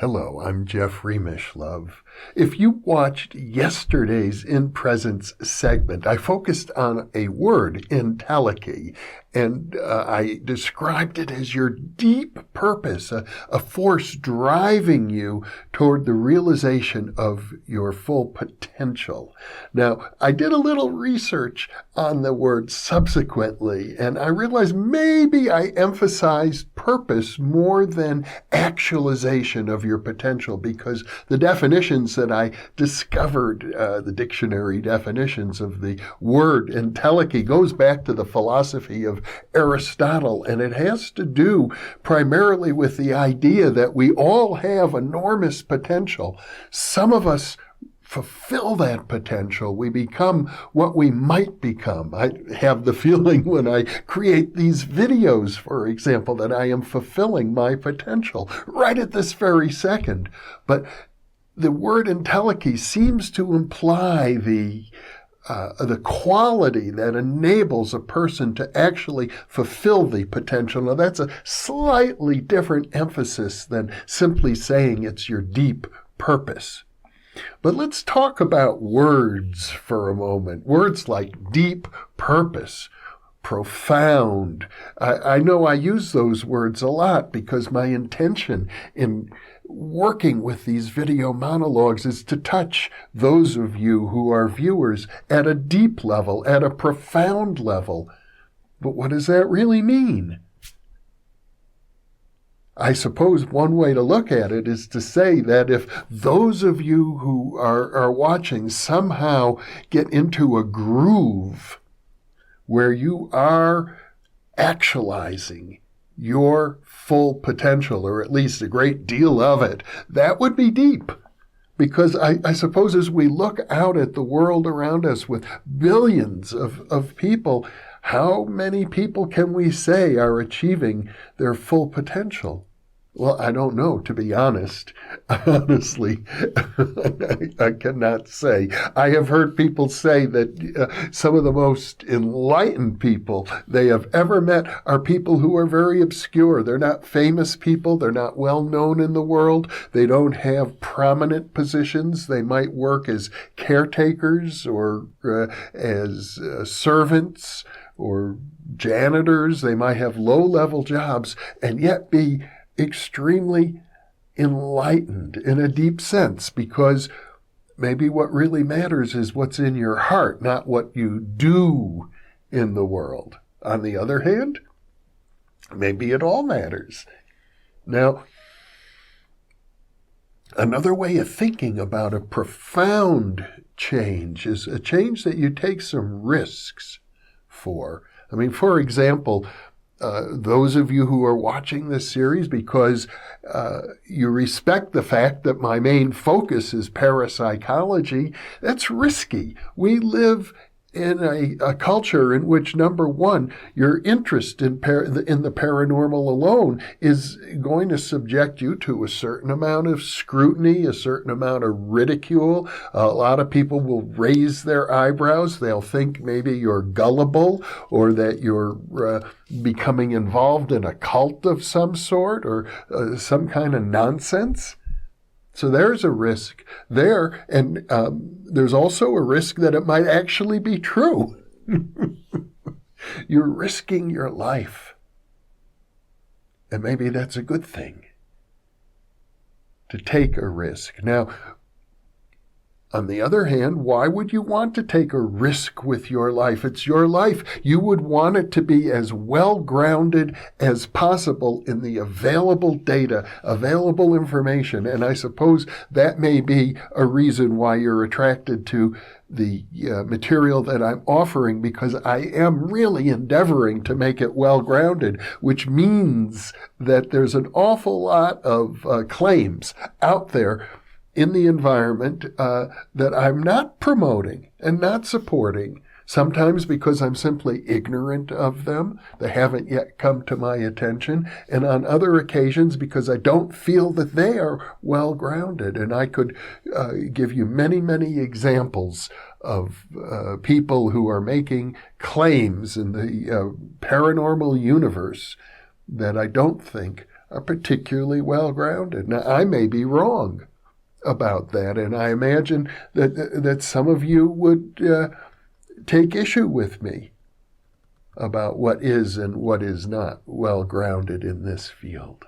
Hello, I'm Jeffrey Mishlove. If you watched yesterday's InPresence segment, I focused on a word, entelechy, and I described it as your deep purpose, a force driving you toward the realization of your full potential. Now, I did a little research on the word subsequently, and I realized maybe I emphasized purpose more than actualization of your potential, because the definitions that I discovered, the dictionary definitions of the word entelechy, goes back to the philosophy of Aristotle, and it has to do primarily with the idea that we all have enormous potential. Some of us fulfill that potential. We become what we might become. I have the feeling when I create these videos, for example, that I am fulfilling my potential right at this very second. But the word entelechy seems to imply the quality that enables a person to actually fulfill the potential. Now, that's a slightly different emphasis than simply saying it's your deep purpose. But let's talk about words for a moment. Words like deep purpose, profound. I know I use those words a lot because my intention in working with these video monologues is to touch those of you who are viewers at a deep level, at a profound level. But what does that really mean? I suppose one way to look at it is to say that if those of you who are watching somehow get into a groove where you are actualizing your full potential, or at least a great deal of it, that would be deep. Because I suppose as we look out at the world around us with billions of people, how many people can we say are achieving their full potential? Well, I don't know, to be honest. Honestly, I cannot say. I have heard people say that some of the most enlightened people they have ever met are people who are very obscure. They're not famous people. They're not well known in the world. They don't have prominent positions. They might work as caretakers or as servants or janitors. They might have low-level jobs and yet be extremely enlightened in a deep sense, because maybe what really matters is what's in your heart, not what you do in the world. On the other hand, maybe it all matters. Now, another way of thinking about a profound change is a change that you take some risks for. I mean, for example, those of you who are watching this series because you respect the fact that my main focus is parapsychology, that's risky. We live in a culture in which, number one, your interest in the paranormal alone is going to subject you to a certain amount of scrutiny, a certain amount of ridicule. A lot of people will raise their eyebrows. They'll think maybe you're gullible or that you're becoming involved in a cult of some sort or some kind of nonsense. So there's a risk there, and there's also a risk that it might actually be true. You're risking your life, and maybe that's a good thing, to take a risk. Now, on the other hand, why would you want to take a risk with your life? It's your life. You would want it to be as well-grounded as possible in the available data, available information. And I suppose that may be a reason why you're attracted to the material that I'm offering, because I am really endeavoring to make it well-grounded, which means that there's an awful lot of claims out there in the environment that I'm not promoting and not supporting, sometimes because I'm simply ignorant of them. They haven't yet come to my attention. And on other occasions, because I don't feel that they are well-grounded. And I could give you many, many examples of people who are making claims in the paranormal universe that I don't think are particularly well-grounded. Now, I may be wrong about that, and I imagine that some of you would take issue with me about what is and what is not well-grounded in this field.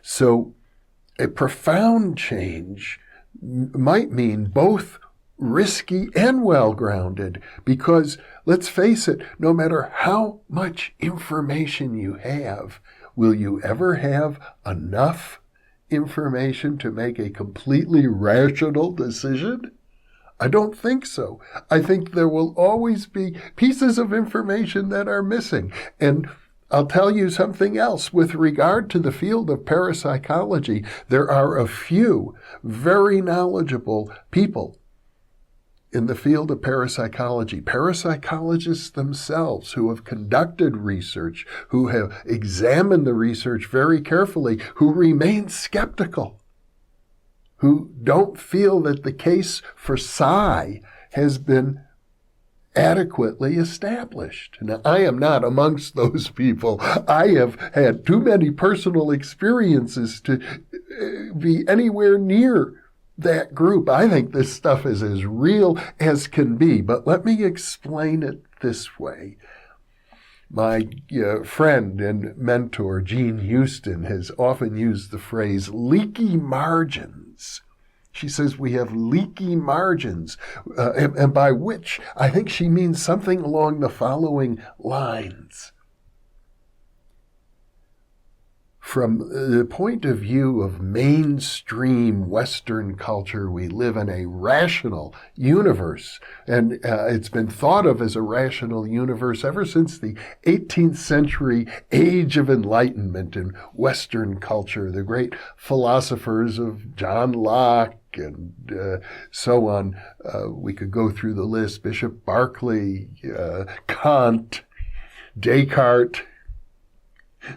So a profound change might mean both risky and well-grounded, because let's face it, no matter how much information you have, will you ever have enough information to make a completely rational decision? I don't think so. I think there will always be pieces of information that are missing. And I'll tell you something else. With regard to the field of parapsychology, there are a few very knowledgeable people in the field of parapsychology, parapsychologists themselves who have conducted research, who have examined the research very carefully, who remain skeptical, who don't feel that the case for psi has been adequately established. Now, I am not amongst those people. I have had too many personal experiences to be anywhere near that group. I think this stuff is as real as can be, but let me explain it this way. My friend and mentor, Jean Houston, has often used the phrase leaky margins. She says we have leaky margins, and by which I think she means something along the following lines. From the point of view of mainstream Western culture, we live in a rational universe, and it's been thought of as a rational universe ever since the 18th century age of enlightenment in Western culture. The great philosophers of John Locke and so on. We could go through the list. Bishop Berkeley, Kant, Descartes,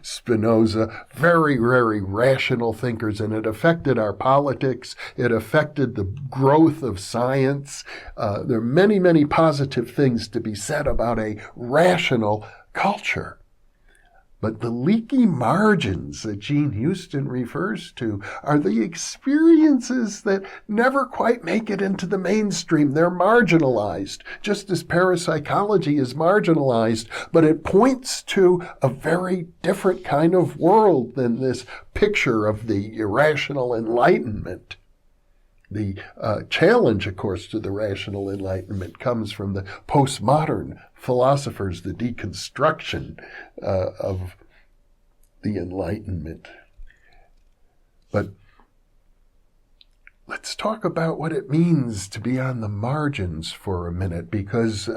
Spinoza, very, very rational thinkers, and it affected our politics. It affected the growth of science. There are many, many positive things to be said about a rational culture. But the leaky margins that Jean Houston refers to are the experiences that never quite make it into the mainstream. They're marginalized, just as parapsychology is marginalized, but it points to a very different kind of world than this picture of the irrational enlightenment. The challenge, of course, to the rational enlightenment comes from the postmodern philosophers, the deconstruction of the Enlightenment. But let's talk about what it means to be on the margins for a minute, because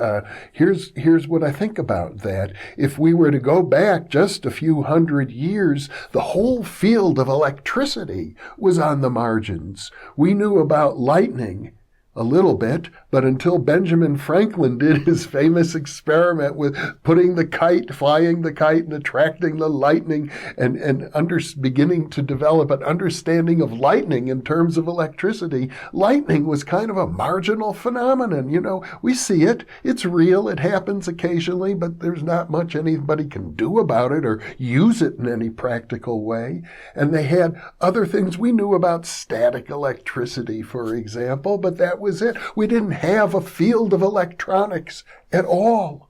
here's what I think about that. If we were to go back just a few hundred years, the whole field of electricity was on the margins. We knew about lightning a little bit, but until Benjamin Franklin did his famous experiment with putting the kite, flying the kite and attracting the lightning and beginning to develop an understanding of lightning in terms of electricity, lightning was kind of a marginal phenomenon. You know, we see it, it's real, it happens occasionally, but there's not much anybody can do about it or use it in any practical way. And they had other things. We knew about static electricity, for example, but that was it. We didn't have a field of electronics at all.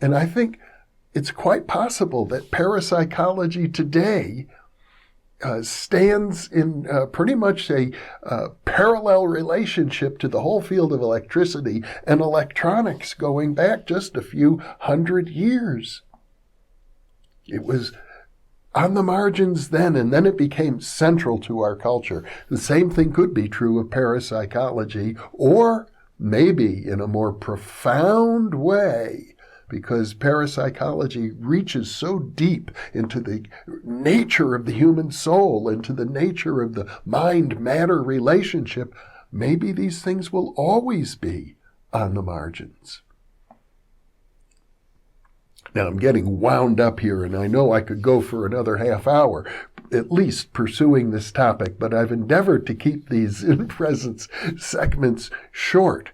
And I think it's quite possible that parapsychology today stands in pretty much a parallel relationship to the whole field of electricity and electronics going back just a few hundred years. It was on the margins then, and then it became central to our culture. The same thing could be true of parapsychology, or maybe in a more profound way, because parapsychology reaches so deep into the nature of the human soul, into the nature of the mind-matter relationship. Maybe these things will always be on the margins. Now, I'm getting wound up here, and I know I could go for another half hour, at least pursuing this topic, but I've endeavored to keep these InPresence segments short.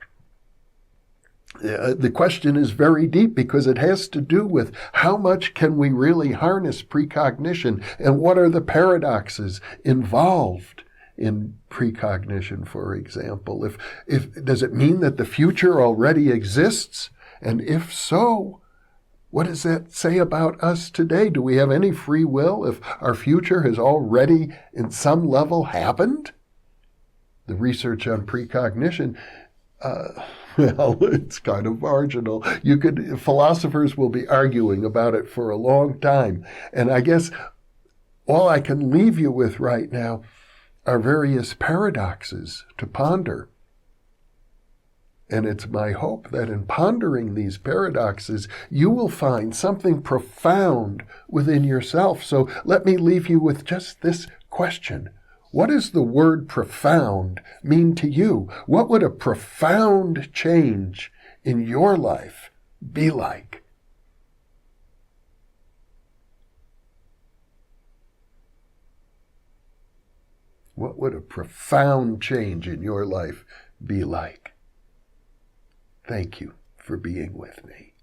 The question is very deep because it has to do with how much can we really harness precognition and what are the paradoxes involved in precognition, for example. If does it mean that the future already exists? And if so, what does that say about us today? Do we have any free will if our future has already, in some level, happened? The research on precognition, well, it's kind of marginal. Philosophers will be arguing about it for a long time. And I guess all I can leave you with right now are various paradoxes to ponder. And it's my hope that in pondering these paradoxes, you will find something profound within yourself. So let me leave you with just this question. What does the word profound mean to you? What would a profound change in your life be like? What would a profound change in your life be like? Thank you for being with me.